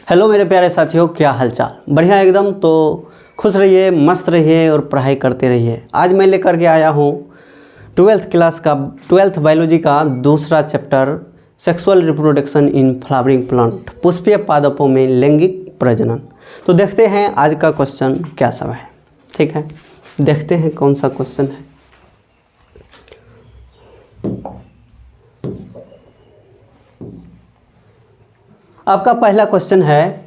Hello मेरे प्यारे साथियों, क्या हालचाल? बढ़िया एकदम। तो खुश रहिए, मस्त रहिए और पढ़ाई करते रहिए। आज मैं लेकर के आया हूँ 12th बायोलॉजी का दूसरा chapter sexual reproduction in flowering plant, पुष्पीय पादपों में लैंगिक प्रजनन। तो देखते हैं आज का क्वेश्चन क्या सब है। ठीक है, देखते हैं कौन सा क्वेश्चन है। आपका पहला क्वेश्चन है,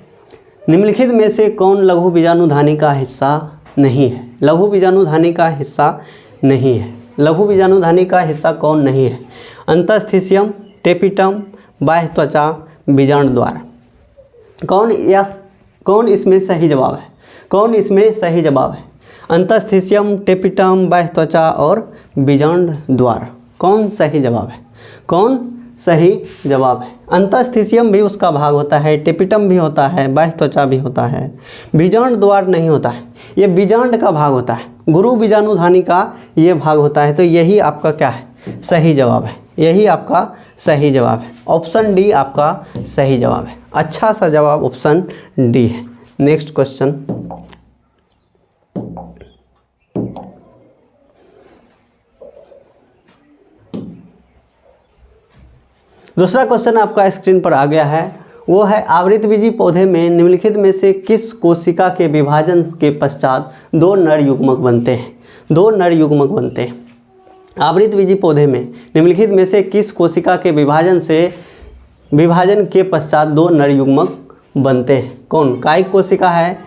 निम्नलिखित में से कौन लघु बीजाणुधानी का हिस्सा नहीं है? लघु बीजाणुधानी का हिस्सा नहीं है। लघु बीजाणुधानी का हिस्सा कौन नहीं है? अंतःस्थिशियम, टेपिटम, बाह्य त्वचा, बीजांड द्वार। कौन इसमें सही जवाब है? कौन इसमें सही जवाब है? अंतःस्थिशियम, टेपिटम, बाह्य त्वचा और बीजांड द्वार। कौन सही जवाब है? कौन सही जवाब है? अंतःस्थिशियम भी उसका भाग होता है, टेपिटम भी होता है, बाह्य त्वचा भी होता है, बीजांड द्वार नहीं होता है। ये बीजांड का भाग होता है, गुरु बीजाणुधानी का ये भाग होता है। तो यही आपका क्या है? सही जवाब है। यही आपका सही जवाब है। ऑप्शन डी आपका सही जवाब है। अच्छा सा जवाब ऑप्शन डी है। Next question. दूसरा क्वेश्चन आपका स्क्रीन पर आ गया है। वो है, आवृतबीजी पौधे में निम्नलिखित में से किस कोशिका के विभाजन के पश्चात दो नर युग्मक बनते हैं? दो नर युग्मक बनते हैं। आवृतबीजी पौधे में निम्नलिखित में से किस कोशिका के विभाजन के पश्चात दो नर युग्मक बनते हैं? कौन? कायिक कोशिका है,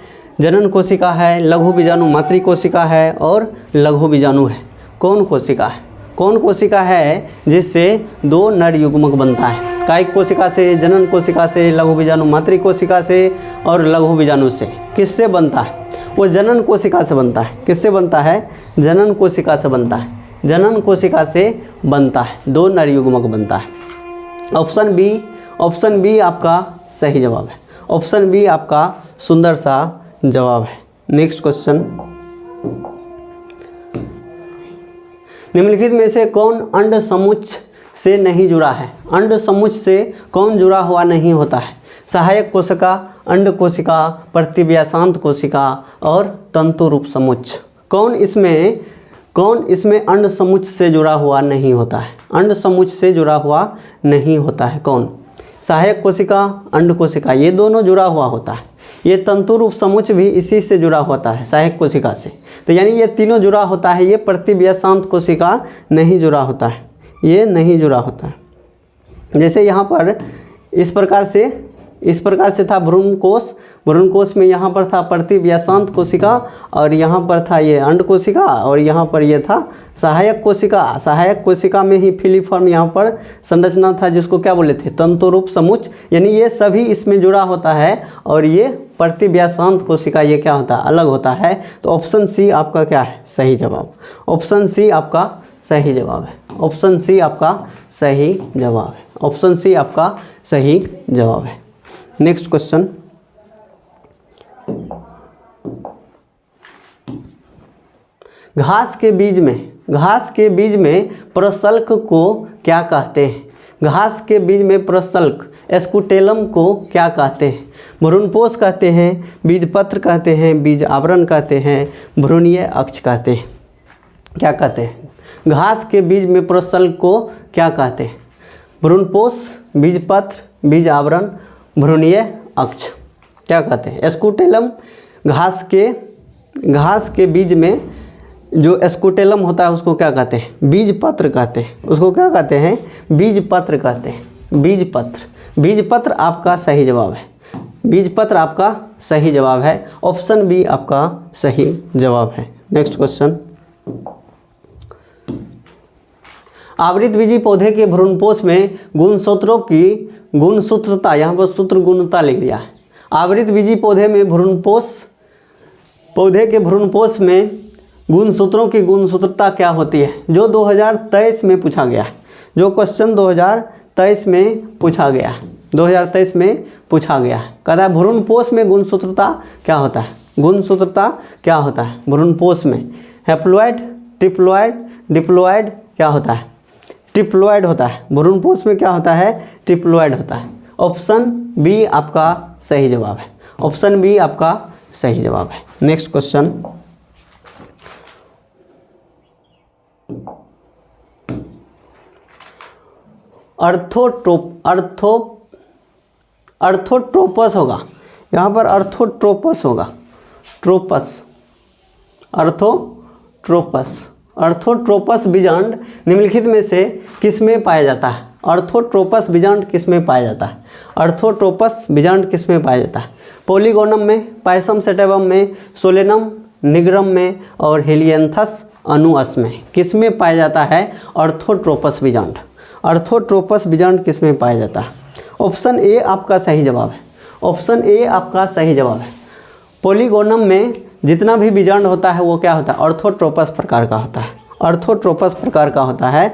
जनन कोशिका है, लघु बीजाणु मातृ कोशिका है और लघु बीजाणु है। कौन कोशिका है? कौन कोशिका है जिससे दो नर युग्मक बनता है? कायिक कोशिका से, जनन कोशिका से, लघु बीजाणु मातृ कोशिका से और लघु बीजाणु से। किससे बनता है? वो जनन कोशिका से बनता है। किससे बनता है? जनन कोशिका से बनता है। जनन कोशिका से बनता है, दो नर युग्मक बनता है। ऑप्शन बी आपका सही जवाब है। ऑप्शन बी आपका सुंदर सा जवाब है। Next question. निम्नलिखित में से कौन अंड समुच्च से नहीं जुड़ा है? अंड समुच्च से कौन जुड़ा हुआ नहीं होता है? सहायक कोशिका, अंड कोशिका, प्रतिव्यासांत कोशिका और तंतु रूप समुच्च। कौन इसमें अंड समुच्च से जुड़ा हुआ नहीं होता है? अंड समुच्च से जुड़ा हुआ नहीं होता है। कौन? सहायक कोशिका, अंड कोशिका, ये दोनों जुड़ा हुआ होता है। ये तंतु रूप समुच्च भी इसी से जुड़ा होता है, सहायक कोशिका से। तो यानी ये तीनों जुड़ा होता है। ये प्रतिव्यासांत कोशिका नहीं जुड़ा होता है, ये नहीं जुड़ा होता है। जैसे यहाँ पर इस प्रकार से था भ्रूणकोश में यहाँ पर था प्रतिव्यासांत कोशिका और यहाँ पर था ये अंड कोशिका और यहाँ पर ये था सहायक कोशिका। सहायक कोशिका में ही फिलीफॉर्म यहाँ पर संरचना था, जिसको क्या बोले थे? तंतु रूप समुच्च। यानी ये सभी इसमें जुड़ा होता है और ये प्रतिव्यासांत कोशिका ये क्या होता है? अलग होता है। तो ऑप्शन सी आपका क्या है? सही जवाब। ऑप्शन सी आपका सही जवाब है। ऑप्शन सी आपका सही जवाब है। ऑप्शन सी आपका सही जवाब है। Next question. घास के बीज में प्रशल्क को क्या कहते हैं? घास के बीज में प्रशल्क स्कुटेलम को क्या कहते हैं? भ्रूणपोष कहते हैं, बीजपत्र कहते हैं, बीज आवरण कहते हैं, भ्रूणीय अक्ष कहते हैं। क्या कहते हैं? घास के बीज में प्रशल्क को क्या कहते हैं? भ्रूणपोष, बीजपत्र, बीज आवरण, भ्रूणीय अक्ष। क्या कहते हैं? स्कुटेलम। घास के बीज में जो स्कुटेलम होता है उसको क्या कहते हैं? बीजपत्र कहते हैं। उसको क्या कहते हैं? बीजपत्र कहते हैं। बीजपत्र आपका सही जवाब है। बीजपत्र आपका सही जवाब है। ऑप्शन बी आपका सही जवाब है। Next question. आवृतबीजी पौधे के भ्रूणपोष में गुणसूत्रों की गुणसूत्रता, यहाँ पर सूत्र गुणता लिख दिया है। आवृतबीजी पौधे के भ्रूणपोष में गुणसूत्रों की गुणसूत्रता क्या होती है? जो 2023 में पूछा गया है, जो क्वेश्चन 2023 में पूछा गया है, 2023 में पूछा गया है। कहता है भ्रूणपोष में गुणसूत्रता क्या होता है? गुणसूत्रता क्या होता है भ्रूणपोष में? हैप्लॉइड, ट्रिप्लॉइड, डिप्लॉइड क्या होता है? ट्रिप्लॉइड होता है। भ्रूणपोष में क्या होता है? ट्रिप्लॉइड होता है। ऑप्शन बी आपका सही जवाब है। ऑप्शन बी आपका सही जवाब है। नेक्स्ट क्वेश्चन, अर्थोट्रोपस होगा, यहाँ पर अर्थोट्रोपस होगा, अर्थोट्रोपस बीजांड निम्नलिखित में से किस में पाया जाता है? अर्थोट्रोपस बीजांड किस में पाया जाता है? अर्थोट्रोपस बीजांड किस में पाया जाता है? पोलीगोनम में, पायसम सेटेबम में, सोलेनम निग्रम में और हेलियंथस अनुअस में किस में पाया जाता है अर्थोट्रोपस बीजांड? अर्थोट्रोपस बीजांड किस में पाया जाता है? ऑप्शन ए आपका सही जवाब है। ऑप्शन ए आपका सही जवाब है। पोलीगोनम में जितना भी बीजांड होता है वो क्या होता है? अर्थोट्रोपस प्रकार का होता है। अर्थोट्रोपस प्रकार का होता है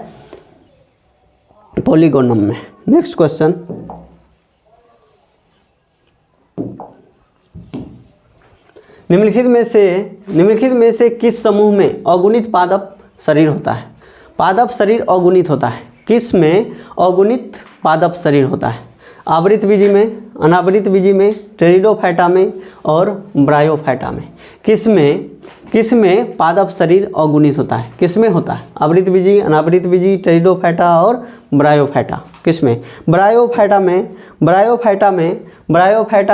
पोलीगोनम में। नेक्स्ट क्वेश्चन, निम्नलिखित में से किस समूह में अगुणित पादप शरीर होता है? पादप शरीर अगुणित होता है। किस में अगुणित पादप शरीर होता है? आवृत बीजी में, अनावृत बीजी में, टेरिडोफाइटा में और ब्रायोफाइटा में किस में पादप शरीर अगुणित होता है? किस में होता है? आवृत बीजी, अनावृत बीजी, टेरिडोफाइटा और ब्रायोफाइटा। किस में? ब्रायोफाइटा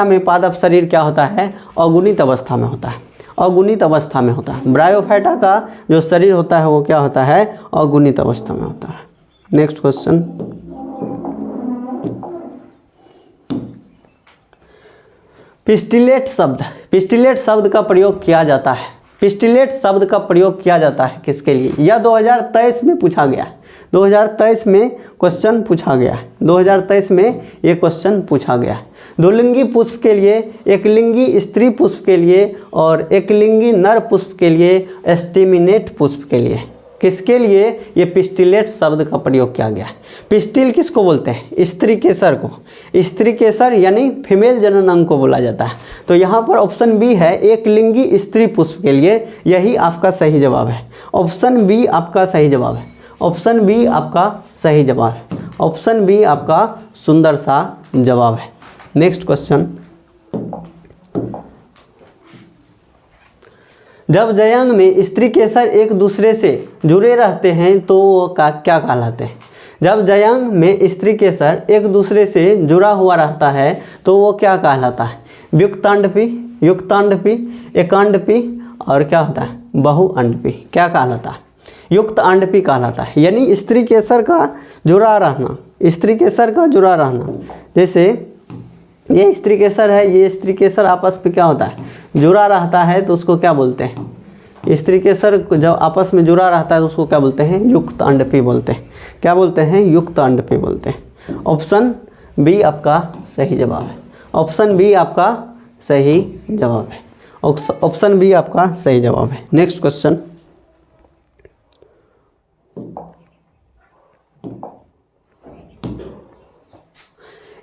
में पादप शरीर क्या होता है? अगुणित अवस्था में होता है। अगुणित अवस्था में होता है। ब्रायोफाइटा का जो शरीर होता है वो क्या होता है? अगुणित अवस्था में होता है। नेक्स्ट क्वेश्चन, पिस्टिलेट शब्द का प्रयोग किया जाता है। पिस्टिलेट शब्द का प्रयोग किया जाता है किसके लिए? यह 2023 में पूछा गया है। 2023 में क्वेश्चन पूछा गया है। 2023 में ये क्वेश्चन पूछा गया है। द्विलिंगी पुष्प के लिए, एकलिंगी स्त्री पुष्प के लिए और एकलिंगी नर पुष्प के लिए, एस्टिमिनेट पुष्प के लिए किसके लिए ये पिस्टिलेट शब्द का प्रयोग किया गया है? पिस्टिल किसको बोलते हैं? स्त्री केसर को। स्त्री केसर यानी फीमेल जनन अंग को बोला जाता है। तो यहाँ पर ऑप्शन बी है एकलिंगी स्त्री पुष्प के लिए, यही आपका सही जवाब है। ऑप्शन बी आपका सही जवाब है। ऑप्शन बी आपका सही जवाब है। ऑप्शन बी आपका सुंदर सा जवाब है। नेक्स्ट क्वेश्चन, जब जयांग में स्त्री केसर एक दूसरे से जुड़े रहते हैं तो वो क्या कहलाते हैं? जब जयांग में स्त्री केसर एक दूसरे से जुड़ा हुआ रहता है तो वो क्या कहलाता है? व्युक्तांडपी, युक्तांडपी, एकांडपी और क्या होता है? बहुअंडपी। क्या कहलाता है? युक्त अंडपी कहलाता है। यानी स्त्री केसर का जुड़ा रहना, स्त्री केसर का जुड़ा रहना। जैसे ये स्त्री केसर है, ये स्त्री केसर आपस में क्या होता है? जुड़ा रहता है तो उसको क्या बोलते हैं? स्त्री केसर जब आपस में जुड़ा रहता है तो उसको क्या बोलते हैं? युक्त अंडपी बोलते हैं। क्या बोलते हैं? युक्त अंडपी बोलते हैं। ऑप्शन बी आपका सही जवाब है। ऑप्शन बी आपका सही जवाब है। ऑप्शन बी आपका सही जवाब है। नेक्स्ट क्वेश्चन,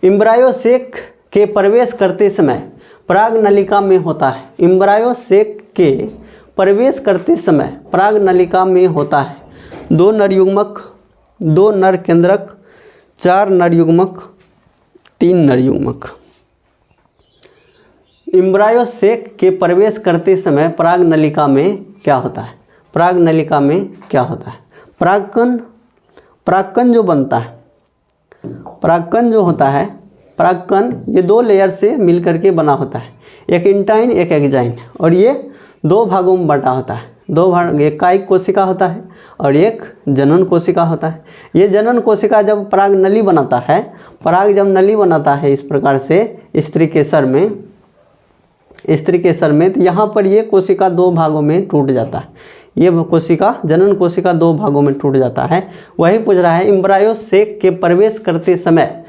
एम्ब्रायोसेक के प्रवेश करते समय पराग नलिका में होता है। एम्ब्रायोसेक के प्रवेश करते समय पराग नलिका में होता है 2 नर युग्मक, 2 नर केंद्रक, 4 नर युग्मक, 3 नर युग्मक। एम्ब्रायोसेक के प्रवेश करते समय पराग नलिका में क्या होता है? पराग नलिका में क्या होता है? परागकण जो बनता है, परागकण जो होता है, परागकण ये 2 लेयर से मिलकर के बना होता है। एक इंटाइन, एक एक्जाइन, और ये 2 भागों में बटा होता है। 2 भाग, एक कायिक कोशिका होता है और एक जनन कोशिका होता है। ये जनन कोशिका जब पराग नली बनाता है, पराग जब नली बनाता है इस प्रकार से स्त्री केसर में, तो यहाँ पर ये कोशिका 2 भागों में टूट जाता है। ये कोशिका, जनन कोशिका 2 भागों में टूट जाता है। वही पूछ रहा है एम्ब्रायोसेक के प्रवेश करते समय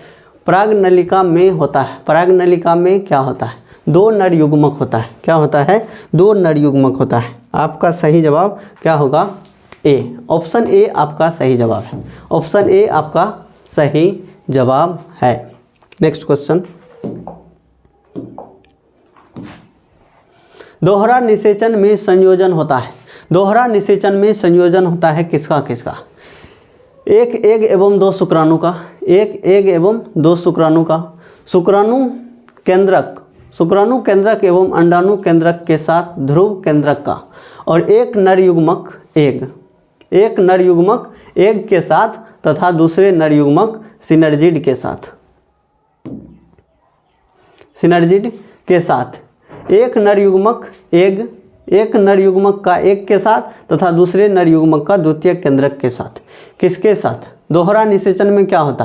पराग नलिका में होता है। पराग नलिका में क्या होता है? 2 नर युग्मक होता है। क्या होता है? 2 नर युग्मक होता है। आपका सही जवाब क्या होगा? ए। ऑप्शन ए आपका सही जवाब है। ऑप्शन ए आपका सही जवाब है। नेक्स्ट क्वेश्चन, दोहरा निषेचन में संयोजन होता है। दोहरा निषेचन में संयोजन होता है किसका किसका? एक एग एवं 2 शुक्राणु का, एक एग एवं 2 शुक्राणु का, शुक्राणु केंद्रक एवं अंडाणु केंद्रक के साथ ध्रुव केंद्रक का, और एक नर युग्मक एग के साथ तथा दूसरे नर युग्मक सिनर्जिड के साथ। एक नर युग्मक का एक के साथ तथा दूसरे नर युग्मक का द्वितीय केंद्रक के साथ। किसके साथ? दोहरा निषेचन में क्या होता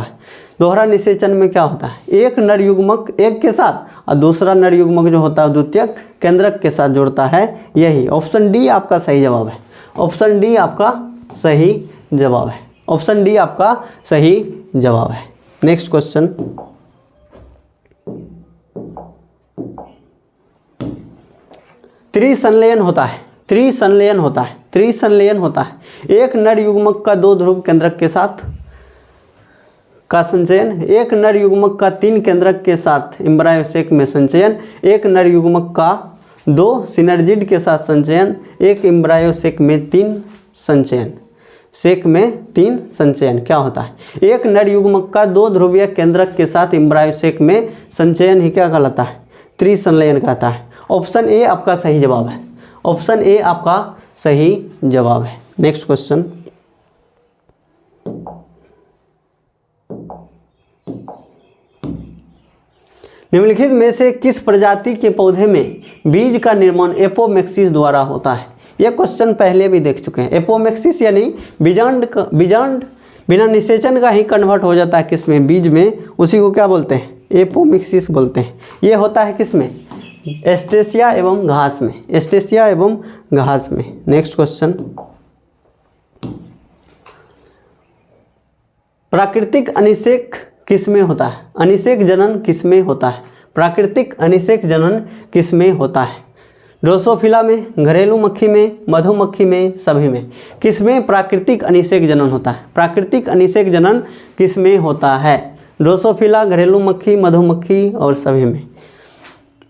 है? एक नर युग्मक एक के साथ और दूसरा नर युग्मक जो होता है द्वितीय केंद्रक के साथ जुड़ता है। यही ऑप्शन डी आपका सही जवाब है। ऑप्शन डी आपका सही जवाब है। नेक्स्ट क्वेश्चन, त्रिसंलयन होता है। एक नर युग्मक का दो ध्रुव केंद्रक के साथ का संचयन, एक नर युग्मक का तीन केंद्रक के साथ एम्ब्रायो सेक में संचयन, एक नर युग्मक का दो सिनर्जिड के साथ संचयन, एक एम्ब्रायो सेक में तीन संचयन। क्या होता है? एक नर युग्मक का दो ध्रुवीय केंद्रक के साथ एम्ब्रायो सेक में संचयन ही क्या कहलाता है? त्रिसंलयन कहता है। ऑप्शन ए आपका सही जवाब है। नेक्स्ट क्वेश्चन, निम्नलिखित में से किस प्रजाति के पौधे में बीज का निर्माण एपोमेक्सिस द्वारा होता है? यह क्वेश्चन पहले भी देख चुके हैं। एपोमेक्सिस यानी बीजांड बिना निषेचन का ही कन्वर्ट हो जाता है किसमें? बीज में। उसी को क्या बोलते हैं? एपोमिक्सिस बोलते हैं। ये होता है किसमें? एस्टेसिया एवं घास में। नेक्स्ट क्वेश्चन, प्राकृतिक अनिषेक किसमें होता है? प्राकृतिक अनिषेक जनन किसमें होता है? ड्रोसोफिला में, घरेलू मक्खी में, मधुमक्खी में, सभी में। किसमें प्राकृतिक अनिषेक जनन होता है? प्राकृतिक अनिषेक जनन किसमें होता है? ड्रोसोफिला, घरेलू मक्खी, मधुमक्खी और सभी में।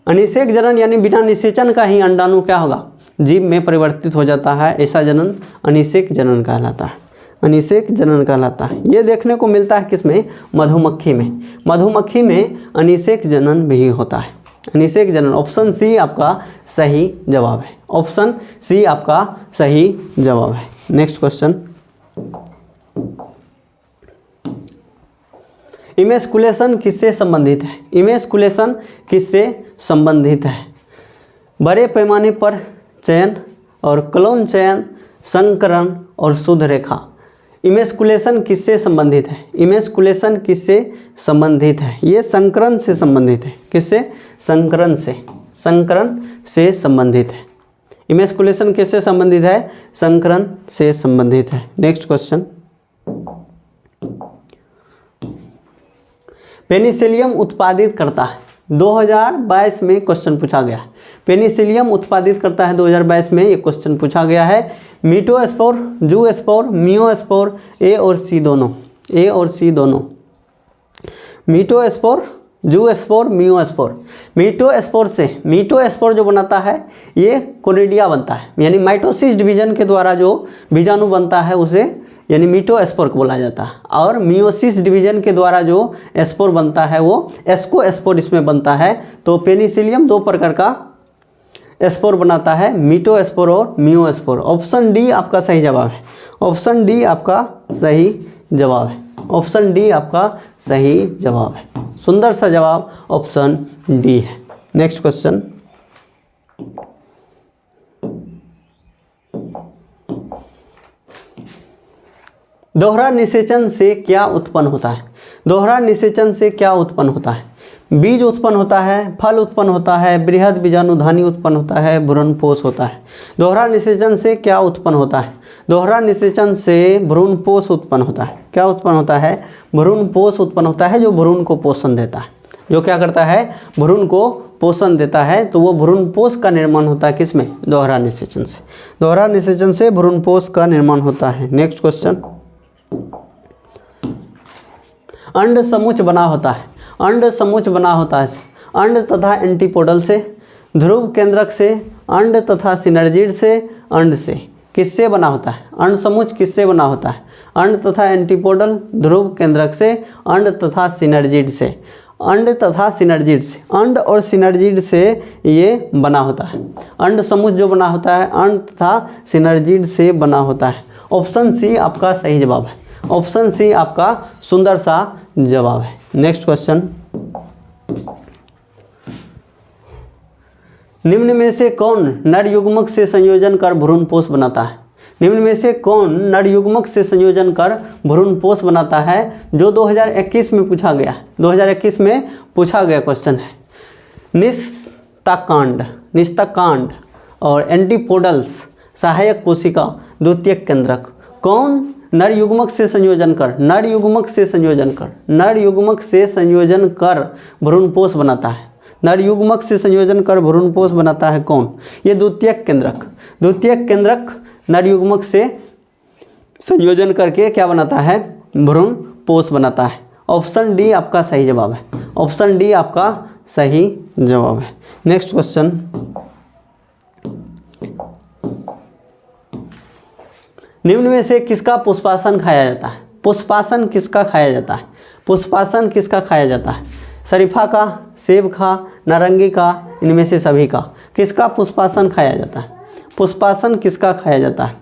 अनिषेक जनन यानी बिना निषेचन का ही अंडाणु क्या होगा? जीव में परिवर्तित हो जाता है। ऐसा जनन अनिषेक जनन कहलाता है। ये देखने को मिलता है किसमें? मधुमक्खी में अनिषेक जनन भी होता है। ऑप्शन सी आपका सही जवाब है। नेक्स्ट क्वेश्चन, इमेस्कुलेशन किससे संबंधित है? बड़े पैमाने पर चयन और क्लोन चयन, संकरण और शुद्ध रेखा। इमेस्कुलेशन किससे संबंधित है? ये संकरण से संबंधित है। किससे? संकरण से संबंधित है। इमेस्कुलेशन किससे संबंधित है? संकरण से संबंधित है। नेक्स्ट क्वेश्चन, पेनिसिलियम उत्पादित करता है 2022 में क्वेश्चन पूछा गया है। पेनिसिलियम उत्पादित करता है 2022 में, ये क्वेश्चन पूछा गया है। मीटोस्पोर, जूस्पोर, मियोस्पोर, ए और सी दोनों। मीटोस्पोर, जूस्पोर, मियोस्पोर। मीटोस्पोर जो बनाता है ये कोनिडिया बनता है, यानी माइटोसिस डिवीजन के द्वारा जो बीजाणु बनता है उसे यानी मीटोस्पोर बोला जाता है। और मियोसिस डिवीजन के द्वारा जो स्पोर बनता है वो एस्कोस्पोर इसमें बनता है। तो पेनिसिलियम दो प्रकार का स्पोर बनाता है, मीटोस्पोर और मियोस्पोर। ऑप्शन डी आपका सही जवाब है। सुंदर सा जवाब ऑप्शन डी है। नेक्स्ट क्वेश्चन, दोहरा निषेचन से क्या उत्पन्न होता है? बीज उत्पन्न होता है, फल उत्पन्न होता है, बृहद बीजाणुधानी उत्पन्न होता है, भ्रूणपोष होता है। दोहरा निषेचन से क्या उत्पन्न होता है? दोहरा निषेचन से भ्रूणपोष उत्पन्न होता है। क्या उत्पन्न होता है? भ्रूणपोष उत्पन्न होता है, जो भ्रूण को पोषण देता है। जो क्या करता है? भ्रूण को पोषण देता है। तो वो भ्रूणपोष का निर्माण होता है किसमें? दोहरा निषेचन से भ्रूणपोष का निर्माण होता है। नेक्स्ट क्वेश्चन, अंड समुच बना होता है। अंड तथा एंटीपोडल से, ध्रुव केंद्रक से, अंड तथा सिनर्जिड से, अंड से। किससे बना होता है? अंड समुच किससे बना होता है? अंड तथा एंटीपोडल, ध्रुव केंद्रक से, अंड तथा सिनर्जिड से। अंड तथा सिनर्जिड से, अंड और सिनर्जिड से ये बना होता है। अंड समुच्च जो बना होता है अंड तथा सिनर्जिड से बना होता है। ऑप्शन सी आपका सही जवाब है। ऑप्शन सी आपका सुंदर सा जवाब है। नेक्स्ट क्वेश्चन, निम्न में से कौन नर युग्मक से संयोजन कर भ्रूणपोष बनाता है? निम्न में से कौन नर युग्मक से संयोजन कर भ्रूणपोष बनाता है, जो 2021 में पूछा गया, 2021 में पूछा गया क्वेश्चन है। निस्तकांड और एंटीपोडल्स, सहायक कोशिका, द्वितीयक केंद्रक, कौन नर युग्मक से संयोजन कर भ्रूणपोष बनाता है? नर युग्मक से संयोजन कर भ्रूणपोष बनाता है कौन? ये द्वितीयक केंद्रक नर युग्मक से संयोजन करके क्या बनाता है? भ्रूणपोष बनाता है। ऑप्शन डी आपका सही जवाब है। ऑप्शन डी आपका सही जवाब है। नेक्स्ट क्वेश्चन, निम्न में से किसका पुष्पासन खाया जाता है? पुष्पासन किसका खाया जाता है? पुष्पासन किसका खाया जाता है? शरीफा का, सेब का, नारंगी का, इनमें से सभी का किसका पुष्पासन खाया जाता है? पुष्पासन किसका खाया जाता है?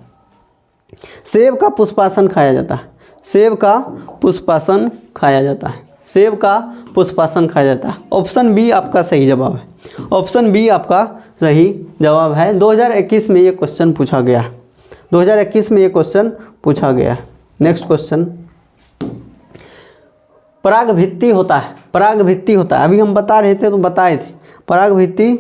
सेब का पुष्पासन खाया जाता है। सेब का पुष्पासन खाया जाता है। सेब का पुष्पासन खाया जाता है। ऑप्शन बी आपका सही जवाब है। ऑप्शन बी आपका सही जवाब है। 2021 में ये क्वेश्चन पूछा गया। 2021 में ये क्वेश्चन पूछा गया। नेक्स्ट क्वेश्चन, परागभित्ति होता है। परागभित्ति होता है, अभी हम बता रहे थे तो बताए थे। परागभित्ति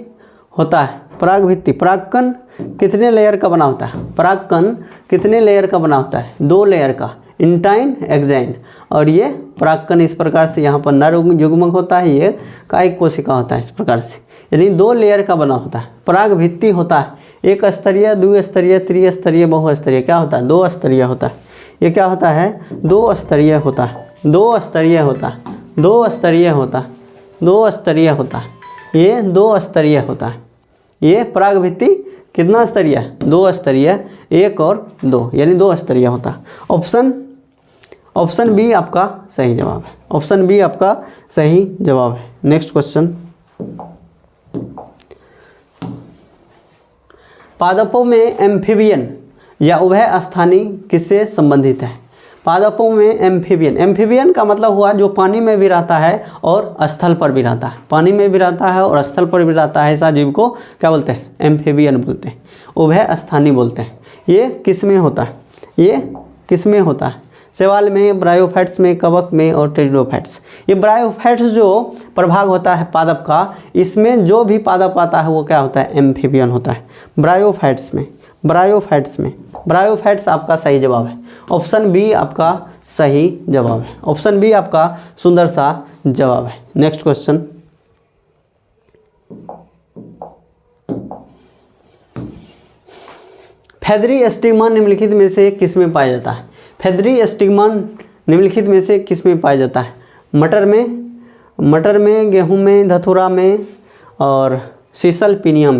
होता है। परागकण कितने लेयर का बना होता है? परागकण कितने लेयर का बना होता है? 2 लेयर का, इंटाइन, एक्साइन। और ये परागकण इस प्रकार से यहाँ पर नर युग्मक होता है, ये कायिक कोशिका होता है इस प्रकार से, यानी 2 लेयर का बना होता है। परागभित्ति होता है एक स्तरीय, द्विस्तरीय, त्रिस्तरीय, बहुस्तरीय। क्या होता है? 2 स्तरीय होता है। ये क्या होता है? 2 स्तरीय होता है। 2 स्तरीय होता है। 2 स्तरीय होता है। 2 स्तरीय होता है। ये 2 स्तरीय होता है। ये परागभित्ति कितना स्तरीय है? 2 स्तरीय, 1 और 2, यानी 2 स्तरीय होता है। ऑप्शन बी आपका सही जवाब है। ऑप्शन बी आपका सही जवाब है। नेक्स्ट क्वेश्चन, पादपों में एम्फीबियन या उभयस्थानी किससे संबंधित है? पादपों में एम्फीबियन का मतलब हुआ जो पानी में भी रहता है और स्थल पर भी रहता है। पानी में भी रहता है और स्थल पर भी रहता है, ऐसा जीव को क्या बोलते हैं? एम्फीबियन बोलते हैं, उभयस्थानी बोलते हैं। ये किस में होता है? ये किस में होता है? शैवाल में, ब्रायोफाइट्स में, कवक में और टेरिडोफाइट्स। ये ब्रायोफाइट्स जो प्रभाग होता है पादप का, इसमें जो भी पादप आता है वो क्या होता है? एम्फीबियन होता है। ब्रायोफाइट्स में ब्रायोफाइट्स आपका सही जवाब है। ऑप्शन बी आपका सही जवाब है। ऑप्शन बी आपका सुंदर सा जवाब है। नेक्स्ट क्वेश्चन, फेदरी स्टिग्मा निम्नलिखित में से किस में पाया जाता है? फेदरी स्टिग्मा निम्नलिखित में से किस में पाया जाता है? मटर में, गेहूं में, धतूरा में और सीसल पिनिया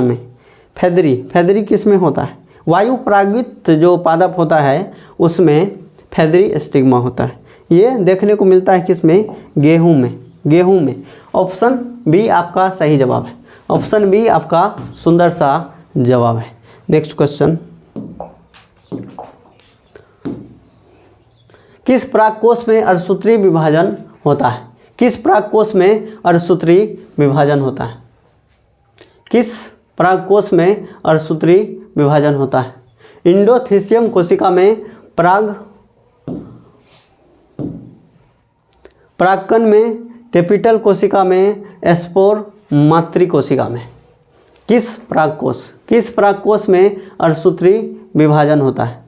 में। फेदरी किस में होता है? वायु परागित जो पादप होता है उसमें फेदरी स्टिग्मा होता है। ये देखने को मिलता है किस में? गेहूं में। ऑप्शन बी आपका सही जवाब है। ऑप्शन बी आपका सुंदर सा जवाब है। नेक्स्ट क्वेश्चन, किस परागकोश में अर्धसूत्री विभाजन होता है? किस परागकोश में अर्धसूत्री विभाजन होता है? किस परागकोश में अर्धसूत्री विभाजन होता है? इंडोथीसियम कोशिका में, परागकण में, टेपिटल कोशिका में, स्पोर मातृ कोशिका में। किस परागकोश में अर्धसूत्री विभाजन होता है?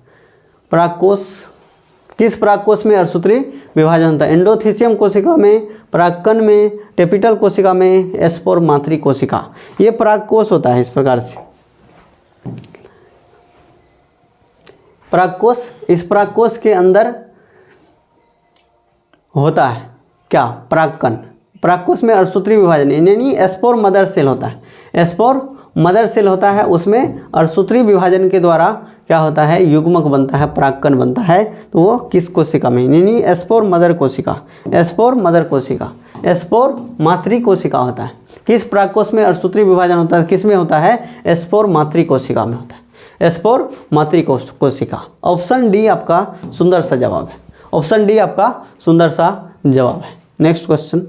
किस परागकोश में अर्धसूत्री विभाजन होता है? एंडोथीसियम कोशिका में, परागकण में, टेपिटल कोशिका में, स्पोर मातृ कोशिका। ये परागकोश होता है इस प्रकार से। इस परागकोश के अंदर होता है क्या? परागकण। परागकोश में अर्धसूत्री विभाजन यानी स्पोर मदर सेल होता है। स्पोर मदर सेल होता है उसमें अर्धसूत्री विभाजन के द्वारा क्या होता है, युग्मक बनता है, परागकण बनता है। तो वो किस कोशिका में, यानी स्पोर मदर कोशिका, स्पोर मदर कोशिका, स्पोर मातृ कोशिका होता है। किस परागकोश में अर्धसूत्री विभाजन होता है, किस में होता है, स्पोर मातृ कोशिका में होता है, स्पोर मातृ कोशिका। ऑप्शन डी आपका सुंदर सा जवाब है, ऑप्शन डी आपका सुंदर सा जवाब है। नेक्स्ट क्वेश्चन,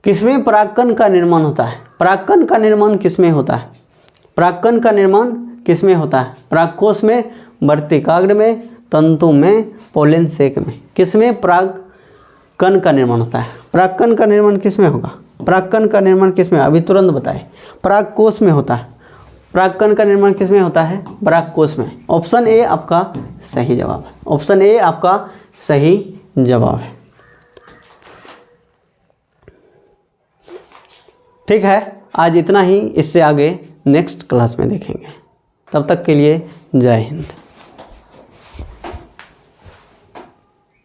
किसमें परागकण का निर्माण होता है, परागकण का निर्माण किसमें होता है, परागकण का निर्माण किसमें होता है, परागकोश में, वर्तिकाग्र में, तंतु में, पोलन सेक में, किसमें परागकण का निर्माण होता है, परागकण का निर्माण किसमें होगा, परागकण का निर्माण किसमें, अभी तुरंत बताए, परागकोश में होता है। परागकण का निर्माण किसमें होता है, परागकोश में। ऑप्शन ए आपका सही जवाब है, ऑप्शन ए आपका सही जवाब है। ठीक है, आज इतना ही, इससे आगे नेक्स्ट क्लास में देखेंगे। तब तक के लिए जय हिंद।